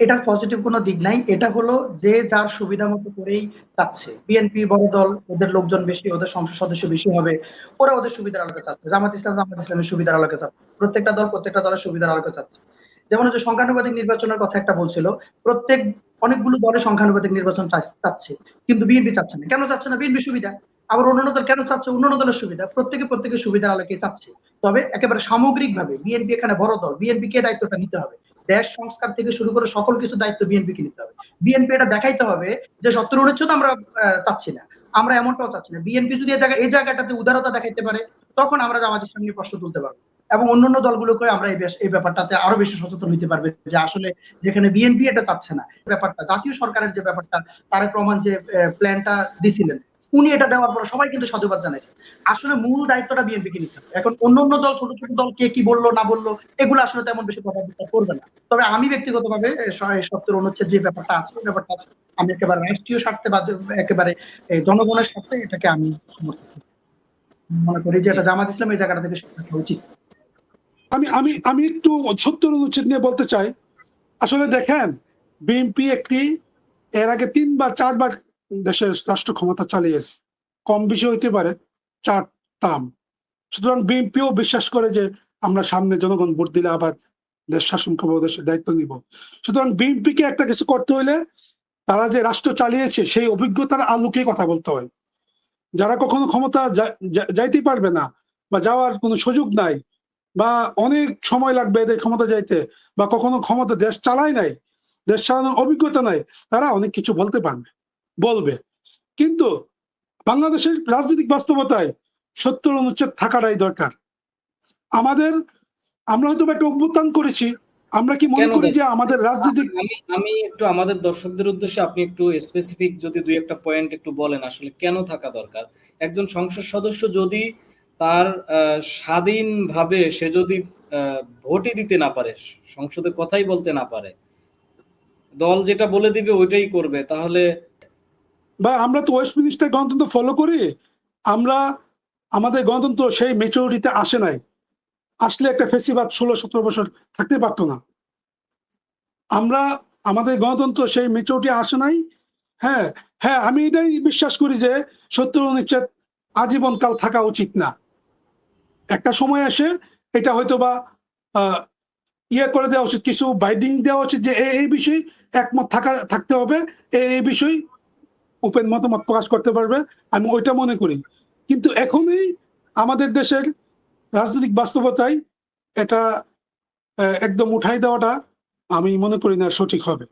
এটার পজিটিভ কোনো দিক নাই। এটা হলো যে যার সুবিধা মতো করেই চাচ্ছে। বিএনপি বড় দল, ওদের লোকজন বেশি, ওদের সংসদ সদস্য বেশি হবে, ওরা ওদের সুবিধার আলোকে চাচ্ছে। জামাত ইসলাম জামাত ইসলামের সুবিধার আলোকে চাচ্ছে। প্রত্যেকটা দল প্রত্যেকটা দলের সুবিধার আলোকে চাচ্ছে। যেমন হচ্ছে সংখ্যানুপাতিক নির্বাচনের কথা একটা বলছিল, প্রত্যেক অনেকগুলো দলে সংখ্যানুপাতিক নির্বাচন চাচ্ছে, কিন্তু বিএনপি চাচ্ছে না। কেন চাচ্ছে না? বিএনপি সুবিধা। আবার অন্যান্য দল কেন চাচ্ছে? অন্যান্য দলের সুবিধা। প্রত্যেকে প্রত্যেকের সুবিধার আলোকে চাচ্ছে। তবে একেবারে সামগ্রিকভাবে বিএনপি এখানে বড় দল, বিএনপি কে দায়িত্বটা নিতে হবে। দেশ সংস্কার থেকে শুরু করে সকল কিছু দায়িত্ব বিএনপি কে নিতে হবে। বিএনপি এটা দেখাইতে হবে যে ৭০ অনুচ্ছেদ আমরা চাচ্ছি না, আমরা এমনটাও চাচ্ছি না। বিএনপি যদি এই জায়গাটাতে উদারতা দেখাইতে পারে, তখন আমরা জামাতের সামনে প্রশ্ন তুলতে পারবো এবং অন্যান্য দলগুলোকে আমরা এই ব্যাপারটাতে আরো বেশি সচেতন হতে পারবে যে আসলে যেখানে বিএনপি এটা চাচ্ছে না, ব্যাপারটা জাতীয় সরকারের যে ব্যাপারটা, তারেক রহমান যে প্ল্যানটা দিছিলেন, উনি এটা দেওয়ার পর সবাই কিন্তু সাধুবাদ জানাইছে। আসলে মূল দায়িত্বটা বিএনপিকে নিতে হবে। এখন অন্যান্য দল, ছোট ছোট দল কে কি বললো না বললো, এগুলো আসলে তেমন বেশি প্রভাব বিস্তার করবে না। তবে আমি ব্যক্তিগতভাবে ৭০ অনুচ্ছেদ যে ব্যাপারটা আছে, ওই ব্যাপারটা আমি একেবারে রাষ্ট্রীয় স্বার্থে বা একেবারে জনগণের স্বার্থে এটাকে আমি সমর্থন করি। মনে করি যে এটা জামাত ইসলাম এই জায়গাটা থেকে উচিত। আমি আমি আমি একটু ৭০ অনুচ্ছেদ নিয়ে বলতে চাই। আসলে দেখেন, বিএনপি এর আগে ৩ বা ৪ বার দেশের রাষ্ট্র ক্ষমতা চালিয়েছে, কম বেশি হইতে পারে ৪ টার্ম। সুতরাং বিএনপিও বিশ্বাস করে যে আমরা সামনে জনগণ ভোট দিলে আবার দেশ শাসন করবো, দেশের দায়িত্ব নিব। সুতরাং বিএনপিকে একটা কিছু করতে হলে তারা যে রাষ্ট্র চালিয়েছে সেই অভিজ্ঞতার আলোকে কথা বলতে হয়। যারা কখনো ক্ষমতা যাইতে পারবে না বা যাওয়ার কোনো সুযোগ নাই বা অনেক সময় লাগবে এদের ক্ষমতা যাইতে, বা কখনো ক্ষমতা দেশ চালায় নাই, দেশ চালানোর অভিজ্ঞতা নাই, তারা অনেক কিছু বলবে। কিন্তু বাংলাদেশের রাজনৈতিক বাস্তবতায় ৭০ অনুচ্ছেদ থাকাটাই দরকার। আমরা হয়তো একটা অভ্যুত্থান করেছি, আমরা কি মনে করি যে আমাদের রাজনৈতিক আমি একটু আমাদের দর্শকদের উদ্দেশ্যে আপনি একটু স্পেসিফিক যদি দুই একটা পয়েন্ট একটু বলেন আসলে কেন থাকা দরকার। একজন সংসদ সদস্য যদি তার স্বাধীনভাবে সে যদি ভোটই দিতে না পারে, সংসদে কথাই বলতে না পারে, দল যেটা বলে দিবে ওইটাই করবে, তাহলে বা আমরা তো ওয়েস্টমিনিস্টার গণতন্ত্র ফলো করি, আমাদের গণতন্ত্র সেই ম্যাচুরিটিতে আসে নাই। আসলে একটা ফেসিবাদ ১৬-১৭ বছর থাকতে পারতো না। আমাদের গণতন্ত্র সেই ম্যাচুরিটি আসে নাই। হ্যাঁ হ্যাঁ, আমি এটাই বিশ্বাস করি যে ৭০ অনুচ্ছেদ আজীবনকাল থাকা উচিত না। একটা সময় আসে এটা হয়তো বা করে দেওয়া উচিত, কিছু বাইন্ডিং দেওয়া উচিত যে এই বিষয়ে একমত থাকতে হবে, এই বিষয় ওপেন মতামত প্রকাশ করতে পারবে, আমি ওইটা মনে করি। কিন্তু এখনই আমাদের দেশের রাজনৈতিক বাস্তবতায় এটা একদম উঠাই দেওয়াটা আমি মনে করি না সঠিক হবে।